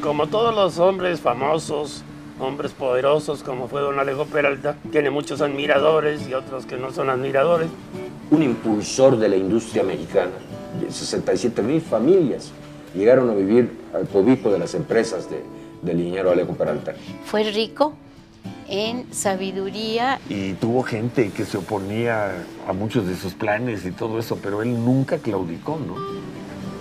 Como todos los hombres famosos, hombres poderosos, como fue don Alejo Peralta, tiene muchos admiradores y otros que no son admiradores. Un impulsor de la industria mexicana. 67,000 familias llegaron a vivir al cobijo de las empresas del ingeniero Alejo Peralta. Fue rico en sabiduría. Y tuvo gente que se oponía a muchos de sus planes y todo eso, pero él nunca claudicó, ¿no?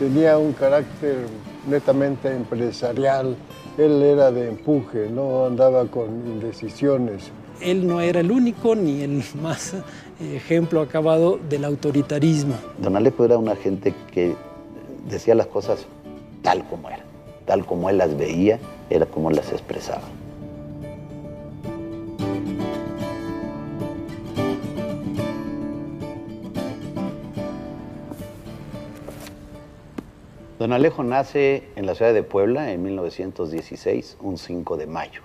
Tenía un carácter netamente empresarial. Él era de empuje, no andaba con indecisiones. Él no era el único ni el más ejemplo acabado del autoritarismo. Don Alejo era una gente que decía las cosas tal como eran, tal como él las veía, era como él las expresaba. Don Alejo nace en la ciudad de Puebla en 1916, un 5 de mayo.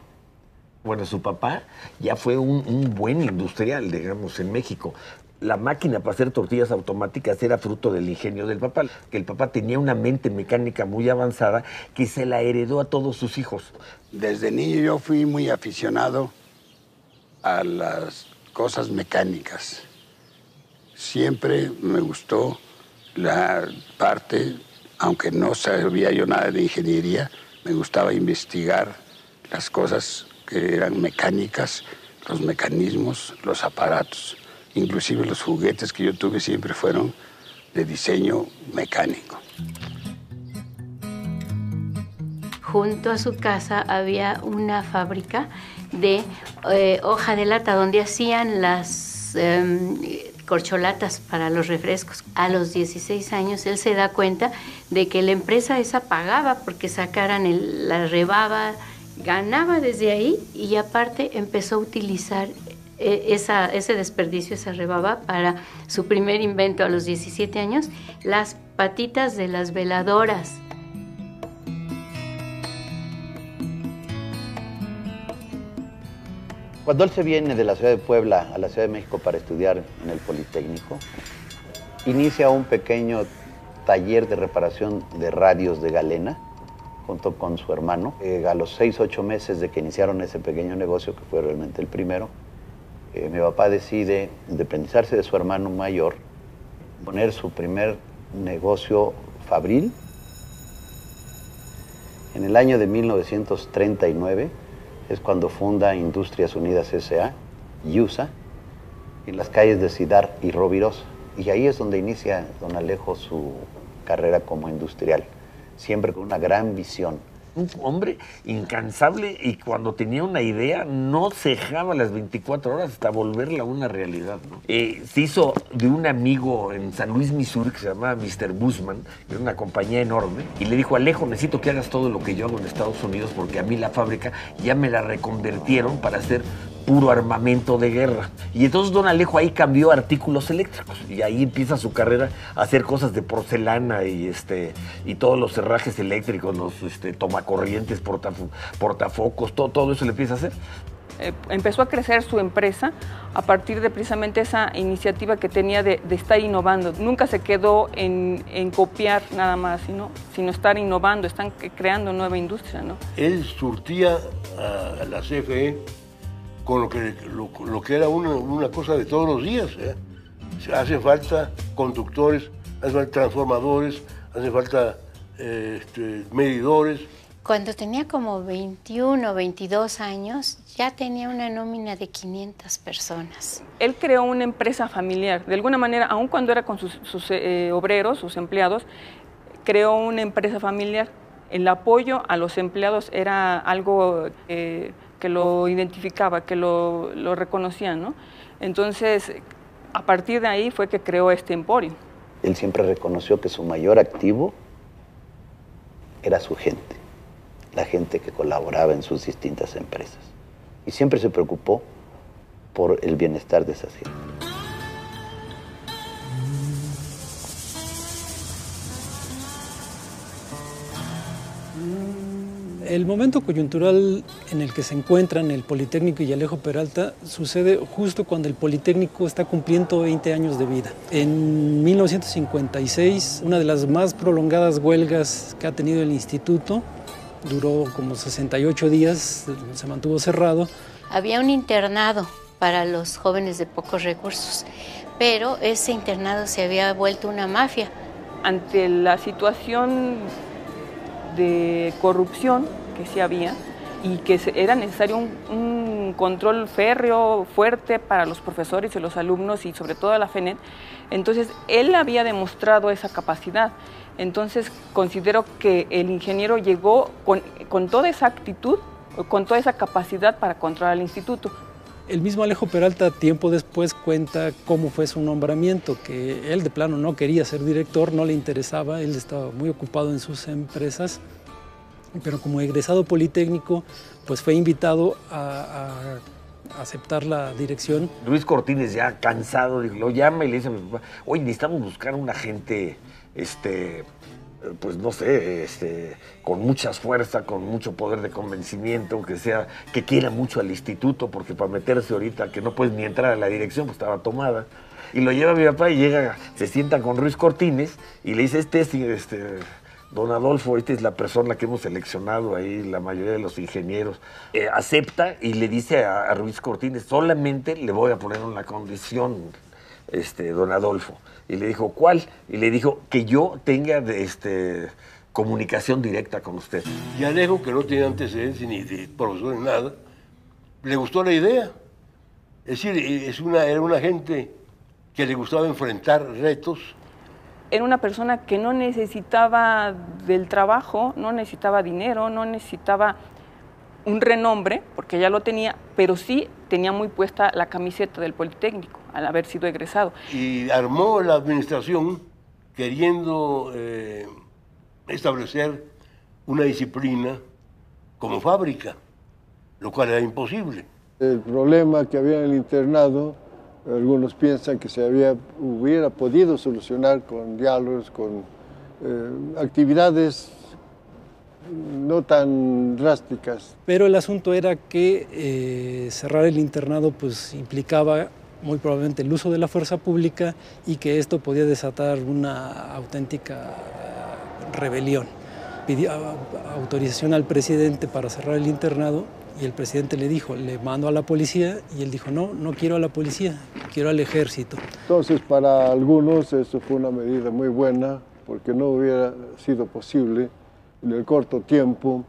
Bueno, su papá ya fue un buen industrial, digamos, en México. La máquina para hacer tortillas automáticas era fruto del ingenio del papá, que el papá tenía una mente mecánica muy avanzada que se la heredó a todos sus hijos. Desde niño yo fui muy aficionado a las cosas mecánicas. Siempre me gustó la parte, aunque no sabía yo nada de ingeniería, me gustaba investigar las cosas que eran mecánicas, los mecanismos, los aparatos. Inclusive los juguetes que yo tuve siempre fueron de diseño mecánico. Junto a su casa había una fábrica de hoja de lata donde hacían las corcholatas para los refrescos. A los 16 años él se da cuenta de que la empresa esa pagaba porque sacaran la rebaba, ganaba desde ahí y aparte empezó a utilizar ese desperdicio, esa rebaba para su primer invento a los 17 años, las patitas de las veladoras. Cuando él se viene de la ciudad de Puebla a la Ciudad de México para estudiar en el Politécnico, inicia un pequeño taller de reparación de radios de galena, junto con su hermano. A los 6 u 8 meses de que iniciaron ese pequeño negocio, que fue realmente el primero, mi papá decide independizarse de su hermano mayor, poner su primer negocio fabril. En el año de 1939 es cuando funda Industrias Unidas S.A., IUSA, en las calles de Cidar y Rovirosa. Y ahí es donde inicia don Alejo su carrera como industrial, siempre con una gran visión. Un hombre incansable y cuando tenía una idea no cejaba las 24 horas hasta volverla una realidad, ¿no? Se hizo de un amigo en San Luis, Missouri, que se llamaba Mr. Busman, que era una compañía enorme, y le dijo: Alejo, necesito que hagas todo lo que yo hago en Estados Unidos porque a mí la fábrica ya me la reconvirtieron para hacer puro armamento de guerra. Y entonces don Alejo ahí cambió artículos eléctricos y ahí empieza su carrera a hacer cosas de porcelana y todos los cerrajes eléctricos, los tomacorrientes, portafocos, todo eso le empieza a hacer. Empezó a crecer su empresa a partir de precisamente esa iniciativa que tenía de estar innovando. Nunca se quedó en copiar nada más, sino estar innovando, están creando nueva industria, ¿no? Él surtía a la CFE con lo que era una cosa de todos los días. Hace falta conductores, hace falta transformadores, hace falta medidores. Cuando tenía como 21 o 22 años, ya tenía una nómina de 500 personas. Él creó una empresa familiar. De alguna manera, aun cuando era con sus obreros, sus empleados, creó una empresa familiar. El apoyo a los empleados era algo que lo identificaba, que lo reconocía, ¿no? Entonces, a partir de ahí fue que creó este emporio. Él siempre reconoció que su mayor activo era su gente, la gente que colaboraba en sus distintas empresas. Y siempre se preocupó por el bienestar de esas gentes. El momento coyuntural en el que se encuentran el Politécnico y Alejo Peralta sucede justo cuando el Politécnico está cumpliendo 20 años de vida. En 1956, una de las más prolongadas huelgas que ha tenido el instituto, duró como 68 días, se mantuvo cerrado. Había un internado para los jóvenes de pocos recursos, pero ese internado se había vuelto una mafia. Ante la situación de corrupción que sí había y que era necesario un control férreo, fuerte para los profesores y los alumnos y sobre todo a la FENET, entonces él había demostrado esa capacidad. Entonces considero que el ingeniero llegó con toda esa actitud, con toda esa capacidad para controlar el instituto. El mismo Alejo Peralta tiempo después cuenta cómo fue su nombramiento, que él de plano no quería ser director, no le interesaba, él estaba muy ocupado en sus empresas, pero como egresado politécnico pues fue invitado a aceptar la dirección. Ruiz Cortines, ya cansado, lo llama y le dice a mi papá, oye, necesitamos buscar un agente, pues no sé, con mucha fuerza, con mucho poder de convencimiento, que quiera mucho al instituto, porque para meterse ahorita, que no puedes ni entrar a la dirección, pues estaba tomada. Y lo lleva a mi papá y llega, se sienta con Ruiz Cortines y le dice, don Adolfo, esta es la persona que hemos seleccionado ahí, la mayoría de los ingenieros. Acepta y le dice a Ruiz Cortines, solamente le voy a poner una condición, don Adolfo. Y le dijo, ¿cuál? Y le dijo, que yo tenga comunicación directa con usted. Y Alejo, que no tiene antecedentes ni de profesor ni nada, le gustó la idea. Es decir, era una gente que le gustaba enfrentar retos. Era una persona que no necesitaba del trabajo, no necesitaba dinero, no necesitaba un renombre, porque ya lo tenía, pero sí tenía muy puesta la camiseta del Politécnico, al haber sido egresado. Y armó la administración queriendo establecer una disciplina como fábrica, lo cual era imposible. El problema que había en el internado, algunos piensan que hubiera podido solucionar con diálogos, con actividades no tan drásticas. Pero el asunto era que cerrar el internado pues implicaba muy probablemente el uso de la fuerza pública y que esto podía desatar una auténtica rebelión. Pidió autorización al presidente para cerrar el internado y el presidente le dijo, le mando a la policía, y él dijo, no, no quiero a la policía, quiero al ejército. Entonces para algunos eso fue una medida muy buena porque no hubiera sido posible en el corto tiempo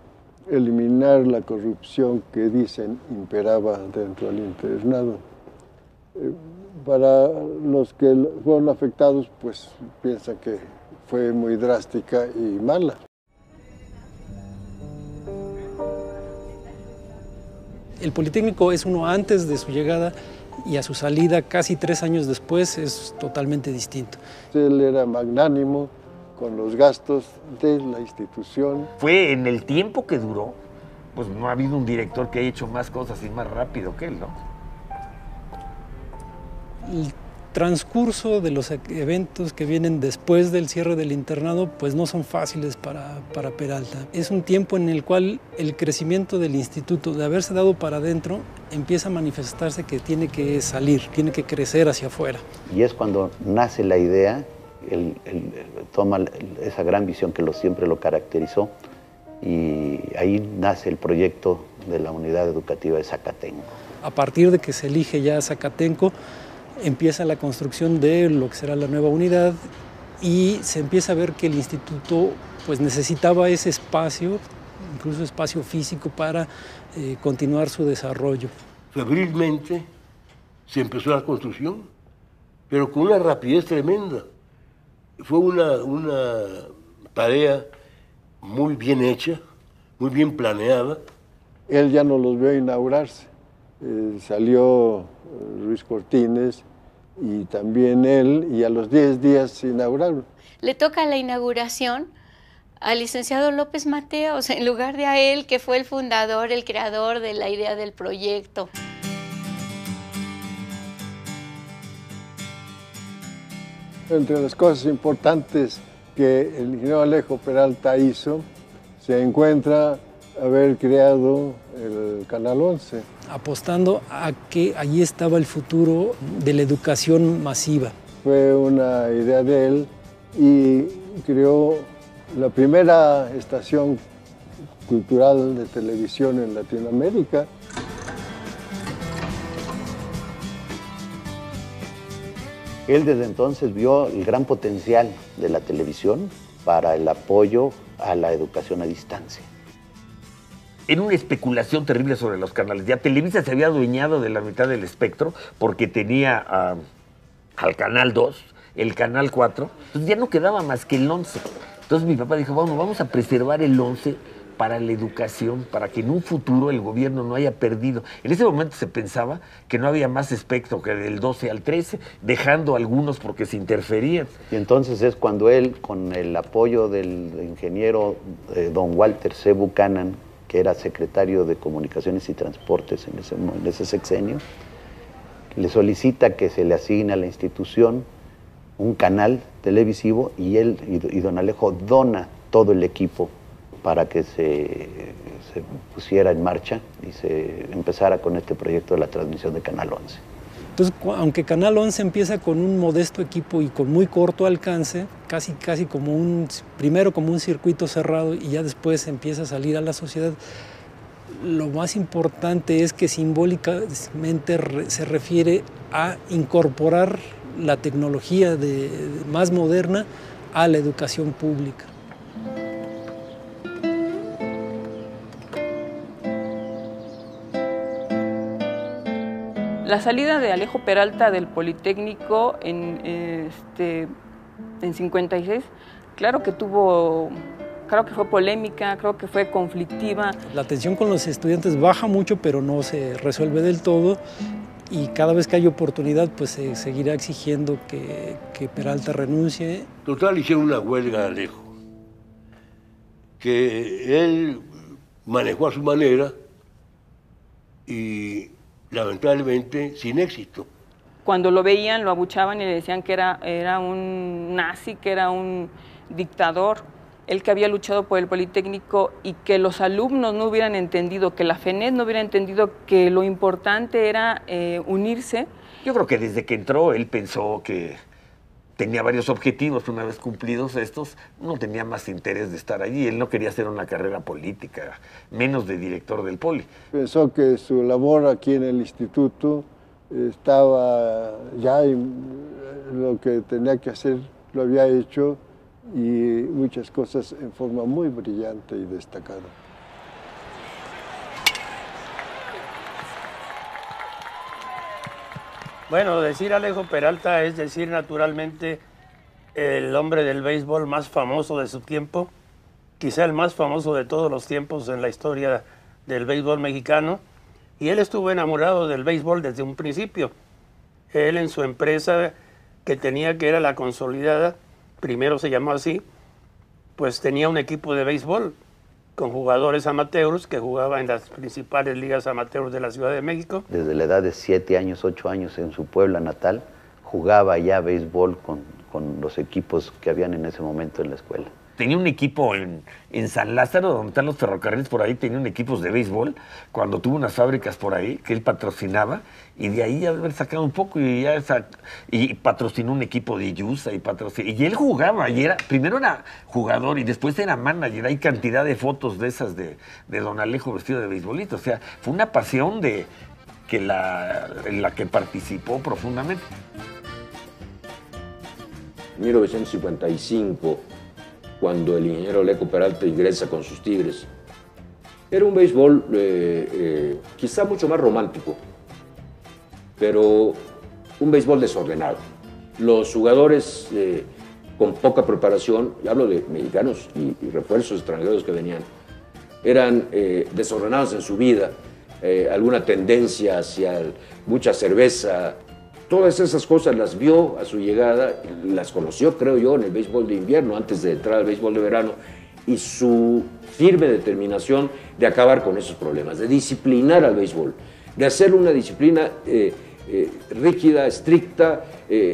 eliminar la corrupción que dicen imperaba dentro del internado. Para los que fueron afectados, pues piensan que fue muy drástica y mala. El Politécnico es uno antes de su llegada y a su salida, casi 3 años después, es totalmente distinto. Él era magnánimo con los gastos de la institución. Fue en el tiempo que duró, pues no ha habido un director que haya hecho más cosas y más rápido que él, ¿no? El transcurso de los eventos que vienen después del cierre del internado pues no son fáciles para Peralta. Es un tiempo en el cual el crecimiento del instituto, de haberse dado para adentro, empieza a manifestarse que tiene que salir, tiene que crecer hacia afuera. Y es cuando nace la idea, él toma esa gran visión que siempre lo caracterizó, y ahí nace el proyecto de la unidad educativa de Zacatenco. A partir de que se elige ya Zacatenco, empieza la construcción de lo que será la nueva unidad y se empieza a ver que el instituto pues necesitaba ese espacio, incluso espacio físico, para continuar su desarrollo. Febrilmente se empezó la construcción, pero con una rapidez tremenda. Fue una tarea muy bien hecha, muy bien planeada. Él ya no los vio inaugurarse. Salió Ruiz Cortines y también él, y a los 10 días se inauguraron. Le toca la inauguración al licenciado López Mateos, en lugar de a él, que fue el fundador, el creador de la idea del proyecto. Entre las cosas importantes que el ingeniero Alejo Peralta hizo, se encuentra haber creado el Canal 11. Apostando a que allí estaba el futuro de la educación masiva. Fue una idea de él y creó la primera estación cultural de televisión en Latinoamérica. Él desde entonces vio el gran potencial de la televisión para el apoyo a la educación a distancia. Era una especulación terrible sobre los canales. Ya Televisa se había adueñado de la mitad del espectro porque tenía al Canal 2, el Canal 4, entonces ya no quedaba más que el 11. Entonces mi papá dijo, bueno, vamos a preservar el 11 para la educación, para que en un futuro el gobierno no haya perdido. En ese momento se pensaba que no había más espectro que del 12 al 13, dejando algunos porque se interferían. Y entonces es cuando él, con el apoyo del ingeniero don Walter C. Buchanan, que era secretario de Comunicaciones y Transportes en ese sexenio, le solicita que se le asigne a la institución un canal televisivo y él y don Alejo dona todo el equipo para que se pusiera en marcha y se empezara con este proyecto de la transmisión de Canal 11. Entonces, aunque Canal 11 empieza con un modesto equipo y con muy corto alcance, casi como primero como un circuito cerrado y ya después empieza a salir a la sociedad, lo más importante es que simbólicamente se refiere a incorporar la tecnología más moderna a la educación pública. La salida de Alejo Peralta del Politécnico en 56, claro que fue polémica, creo que fue conflictiva. La tensión con los estudiantes baja mucho, pero no se resuelve del todo, y cada vez que hay oportunidad, pues se seguirá exigiendo que Peralta renuncie. Total, hicieron una huelga a Alejo, que él manejó a su manera y lamentablemente sin éxito. Cuando lo veían, lo abuchaban y le decían que era un nazi, que era un dictador. Él que había luchado por el Politécnico y que los alumnos no hubieran entendido, que la FENED no hubiera entendido que lo importante era unirse. Yo creo que desde que entró él pensó que tenía varios objetivos. Una vez cumplidos estos, no tenía más interés de estar allí. Él no quería hacer una carrera política, menos de director del Poli. Pensó que su labor aquí en el instituto estaba ya, lo que tenía que hacer lo había hecho, y muchas cosas en forma muy brillante y destacada. Bueno, decir Alejo Peralta es decir naturalmente el hombre del béisbol más famoso de su tiempo, quizá el más famoso de todos los tiempos en la historia del béisbol mexicano, y él estuvo enamorado del béisbol desde un principio. Él en su empresa que tenía, que era La Consolidada, primero se llamó así, pues tenía un equipo de béisbol con jugadores amateurs que jugaban en las principales ligas amateurs de la Ciudad de México. Desde la edad de 7 años, 8 años en su Puebla natal, jugaba ya béisbol con los equipos que habían en ese momento en la escuela. Tenía un equipo en San Lázaro, donde están los ferrocarriles por ahí, tenían equipos de béisbol, cuando tuvo unas fábricas por ahí que él patrocinaba, y de ahí ya haber sacado un poco, y patrocinó un equipo de Yusa, y él jugaba, y primero era jugador, y después era manager. Hay cantidad de fotos de esas de don Alejo vestido de beisbolista. O sea, fue una pasión en la que participó profundamente. En 1955, cuando el ingeniero Alejo Peralta ingresa con sus Tigres, era un béisbol quizá mucho más romántico, pero un béisbol desordenado. Los jugadores con poca preparación, y hablo de mexicanos y refuerzos extranjeros que venían, eran desordenados en su vida, alguna tendencia hacia mucha cerveza. Todas esas cosas las vio a su llegada, las conoció, creo yo, en el béisbol de invierno, antes de entrar al béisbol de verano, y su firme determinación de acabar con esos problemas, de disciplinar al béisbol, de hacer una disciplina rígida, estricta,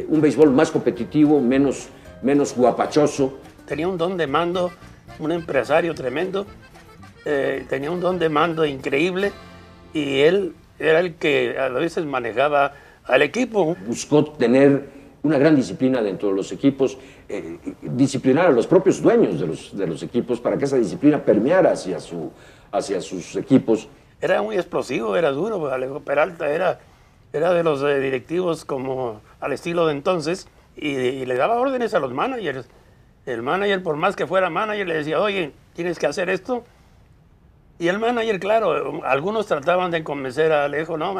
un béisbol más competitivo, menos guapachoso. Tenía un don de mando, un empresario tremendo, tenía un don de mando increíble, y él era el que a veces manejaba al equipo. Buscó tener una gran disciplina dentro de los equipos, disciplinar a los propios dueños de los equipos para que esa disciplina permeara hacia sus equipos. Era muy explosivo, era duro. Alejo Peralta era de los directivos como al estilo de entonces y le daba órdenes a los managers. El manager, por más que fuera manager, le decía, oye, tienes que hacer esto. Y el manager, claro, algunos trataban de convencer a Alejo, no,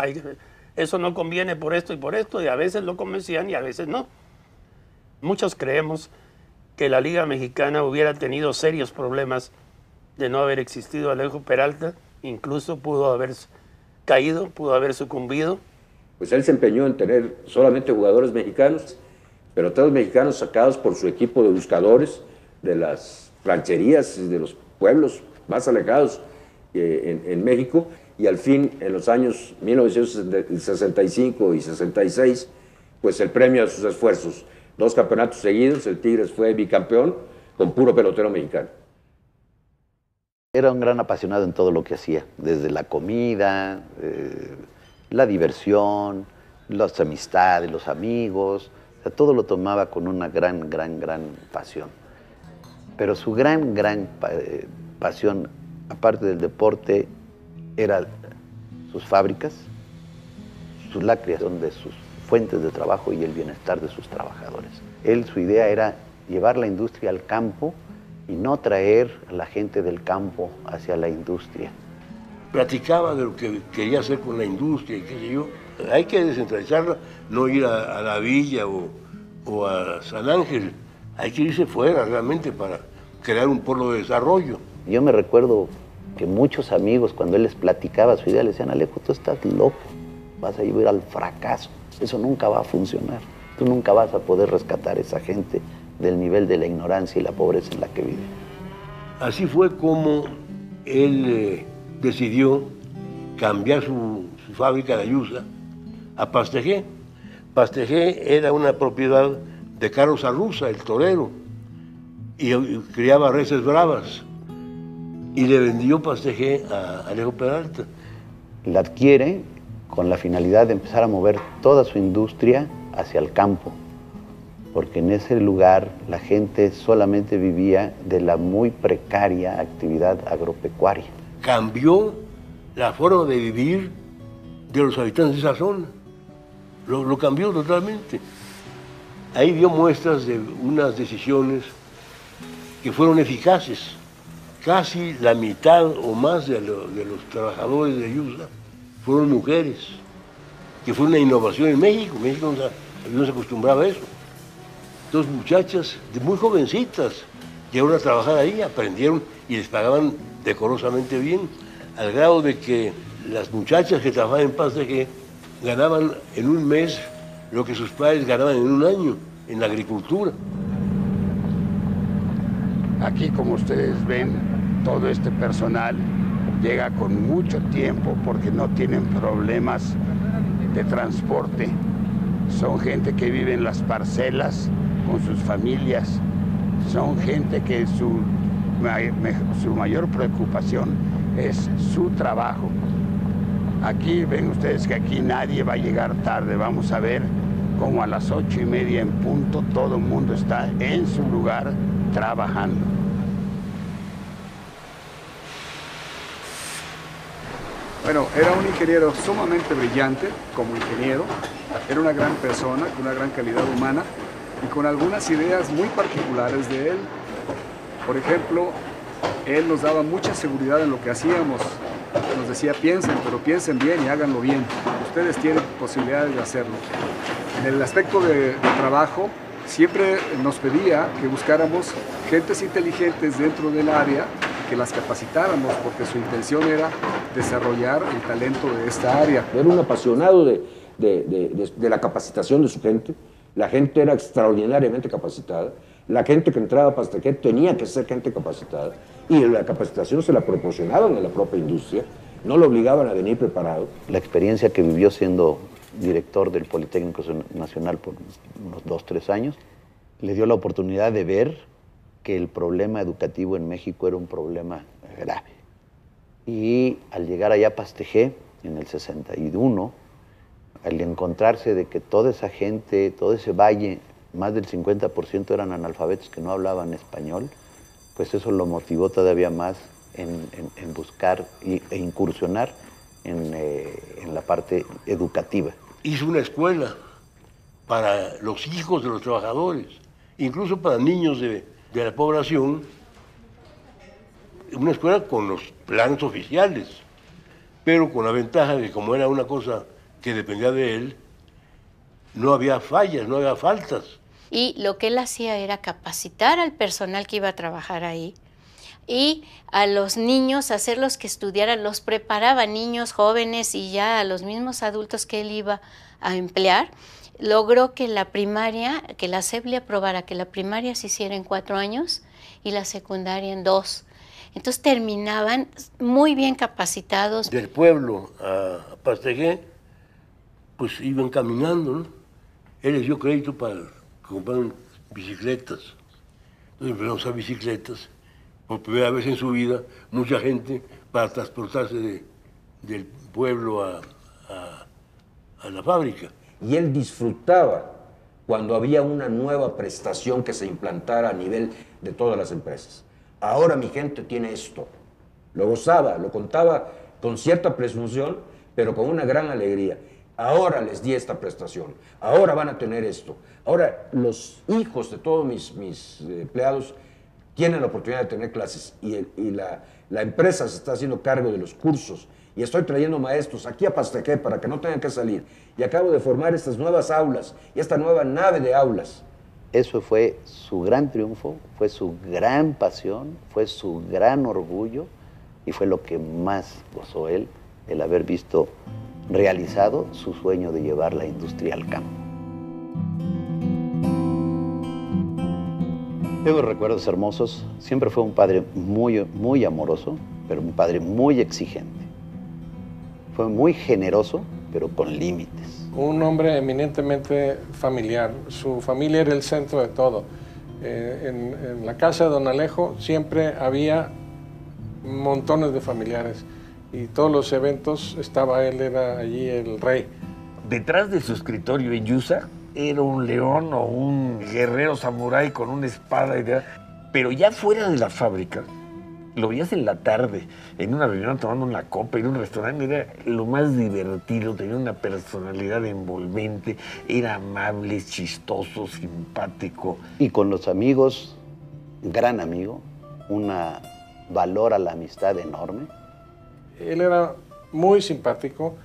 eso no conviene por esto, y a veces lo convencían y a veces no. Muchos creemos que la Liga Mexicana hubiera tenido serios problemas de no haber existido Alejo Peralta, incluso pudo haber caído, pudo haber sucumbido. Pues él se empeñó en tener solamente jugadores mexicanos, pero todos mexicanos sacados por su equipo de buscadores de las rancherías y de los pueblos más alejados en México, y al fin, en los años 1965 y 66, pues el premio a sus esfuerzos. 2 campeonatos seguidos, el Tigres fue bicampeón con puro pelotero mexicano. Era un gran apasionado en todo lo que hacía, desde la comida, la diversión, las amistades, los amigos, o sea, todo lo tomaba con una gran pasión. Pero su gran pasión, aparte del deporte, era sus fábricas, la creación de sus fuentes de trabajo y el bienestar de sus trabajadores. Su idea era llevar la industria al campo y no traer a la gente del campo hacia la industria. Platicaba de lo que quería hacer con la industria y qué sé yo. Hay que descentralizarla, no ir a la villa o a San Ángel. Hay que irse fuera realmente para crear un polo de desarrollo. Yo me recuerdo que muchos amigos, cuando él les platicaba su idea, le decían, Alejo, tú estás loco, vas a ir al fracaso, eso nunca va a funcionar, tú nunca vas a poder rescatar a esa gente del nivel de la ignorancia y la pobreza en la que vive. Así fue como él decidió cambiar su fábrica de ayuda a Pastejé. Pastejé era una propiedad de Carlos Arruza, el torero, y criaba reses bravas. Y le vendió Pastejé a Alejo Peralta. La adquiere con la finalidad de empezar a mover toda su industria hacia el campo, porque en ese lugar la gente solamente vivía de la muy precaria actividad agropecuaria. Cambió la forma de vivir de los habitantes de esa zona. Lo cambió totalmente. Ahí dio muestras de unas decisiones que fueron eficaces. Casi la mitad o más de los trabajadores de ayuda fueron mujeres, que fue una innovación en México. México no se acostumbraba a eso. 2 muchachas muy jovencitas llegaron a trabajar ahí, aprendieron y les pagaban decorosamente bien, al grado de que las muchachas que trabajaban en Pastejé ganaban en un mes lo que sus padres ganaban en un año en la agricultura. Aquí, como ustedes ven, todo este personal llega con mucho tiempo porque no tienen problemas de transporte. Son gente que vive en las parcelas con sus familias. Son gente que su mayor preocupación es su trabajo. Aquí ven ustedes que aquí nadie va a llegar tarde. Vamos a ver cómo a las 8:30 en punto todo el mundo está en su lugar trabajando. Bueno, era un ingeniero sumamente brillante como ingeniero, era una gran persona, con una gran calidad humana y con algunas ideas muy particulares de él. Por ejemplo, él nos daba mucha seguridad en lo que hacíamos. Nos decía, piensen, pero piensen bien y háganlo bien. Ustedes tienen posibilidades de hacerlo. En el aspecto de trabajo, siempre nos pedía que buscáramos gentes inteligentes dentro del área, que las capacitáramos, porque su intención era desarrollar el talento de esta área. Era un apasionado de la capacitación de su gente. La gente era extraordinariamente capacitada. La gente que entraba a Pastejé tenía que ser gente capacitada. Y la capacitación se la proporcionaban en la propia industria. No lo obligaban a venir preparado. La experiencia que vivió siendo director del Politécnico Nacional por unos 2-3 años, le dio la oportunidad de ver que el problema educativo en México era un problema grave. Y al llegar allá a Pastejé, en el 61, al encontrarse de que toda esa gente, todo ese valle, más del 50% eran analfabetos que no hablaban español, pues eso lo motivó todavía más en buscar e incursionar en la parte educativa. Hizo una escuela para los hijos de los trabajadores, incluso para niños de la población, una escuela con los planes oficiales, pero con la ventaja de que como era una cosa que dependía de él, no había fallas, no había faltas. Y lo que él hacía era capacitar al personal que iba a trabajar ahí y a los niños, hacerlos que estudiaran, los preparaba, niños, jóvenes y ya a los mismos adultos que él iba a emplear. Logró que la primaria, que la SEP le aprobara que la primaria se hiciera en 4 años y la secundaria en 2. Entonces terminaban muy bien capacitados. Del pueblo a Pastegué, pues iban caminando, ¿no? Él les dio crédito para comprar bicicletas. Entonces empezamos a usar bicicletas. Por primera vez en su vida, mucha gente para transportarse del pueblo a la fábrica. Y él disfrutaba cuando había una nueva prestación que se implantara a nivel de todas las empresas. Ahora mi gente tiene esto. Lo gozaba, lo contaba con cierta presunción, pero con una gran alegría. Ahora les di esta prestación, ahora van a tener esto. Ahora los hijos de todos mis empleados tienen la oportunidad de tener clases y la empresa se está haciendo cargo de los cursos y estoy trayendo maestros aquí a Pastegué para que no tengan que salir. Y acabo de formar estas nuevas aulas y esta nueva nave de aulas. Eso fue su gran triunfo, fue su gran pasión, fue su gran orgullo y fue lo que más gozó él, el haber visto realizado su sueño de llevar la industria al campo. Tengo recuerdos hermosos. Siempre fue un padre muy amoroso, pero un padre muy exigente. Fue muy generoso, pero con límites. Un hombre eminentemente familiar. Su familia era el centro de todo. En la casa de don Alejo siempre había montones de familiares y todos los eventos él era allí el rey. Detrás de su escritorio en Yusa era un león o un guerrero samurái con una espada, pero ya fuera de la fábrica, lo veías en la tarde, en una reunión tomando una copa, en un restaurante, era lo más divertido, tenía una personalidad envolvente, era amable, chistoso, simpático. Y con los amigos, gran amigo, un valor a la amistad enorme. Él era muy simpático,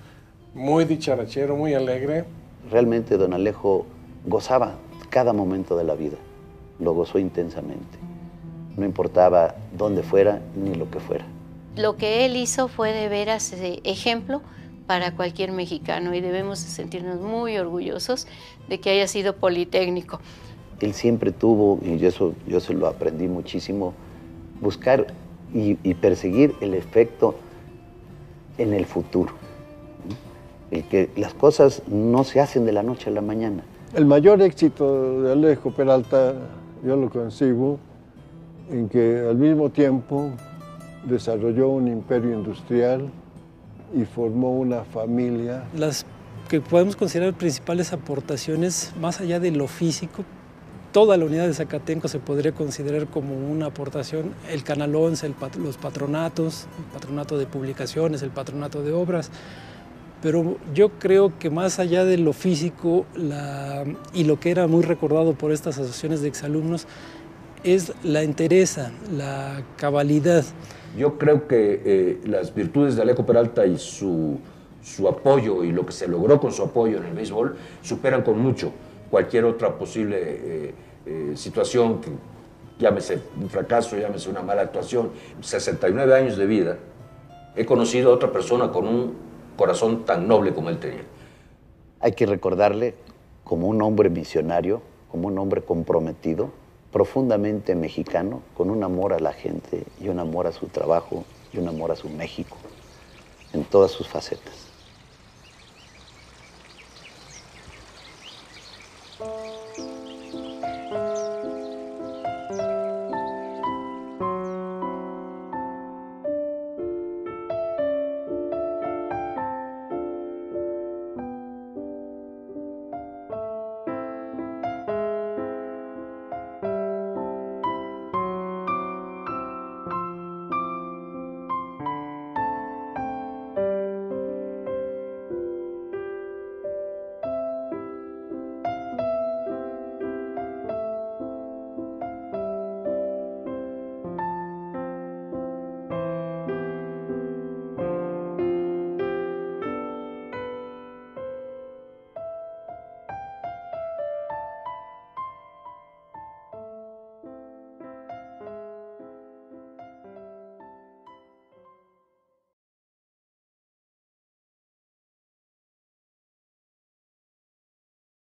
muy dicharachero, muy alegre. Realmente don Alejo gozaba cada momento de la vida, lo gozó intensamente. No importaba dónde fuera ni lo que fuera. Lo que él hizo fue de veras ejemplo para cualquier mexicano y debemos sentirnos muy orgullosos de que haya sido Politécnico. Él siempre tuvo, y eso yo se lo aprendí muchísimo, buscar y perseguir el efecto en el futuro. El que las cosas no se hacen de la noche a la mañana. El mayor éxito de Alejo Peralta yo lo concibo en que al mismo tiempo desarrolló un imperio industrial y formó una familia. Las que podemos considerar principales aportaciones, más allá de lo físico, toda la unidad de Zacatenco se podría considerar como una aportación. El Canal 11, los patronatos, el patronato de publicaciones, el patronato de obras. Pero yo creo que más allá de lo físico y lo que era muy recordado por estas asociaciones de exalumnos, es la entereza, la cabalidad. Yo creo que las virtudes de Alejo Peralta y su apoyo y lo que se logró con su apoyo en el béisbol superan con mucho cualquier otra posible situación, que llámese un fracaso, llámese una mala actuación. 69 años de vida, he conocido a otra persona con un corazón tan noble como él tenía. Hay que recordarle como un hombre visionario, como un hombre comprometido, profundamente mexicano, con un amor a la gente y un amor a su trabajo y un amor a su México, en todas sus facetas.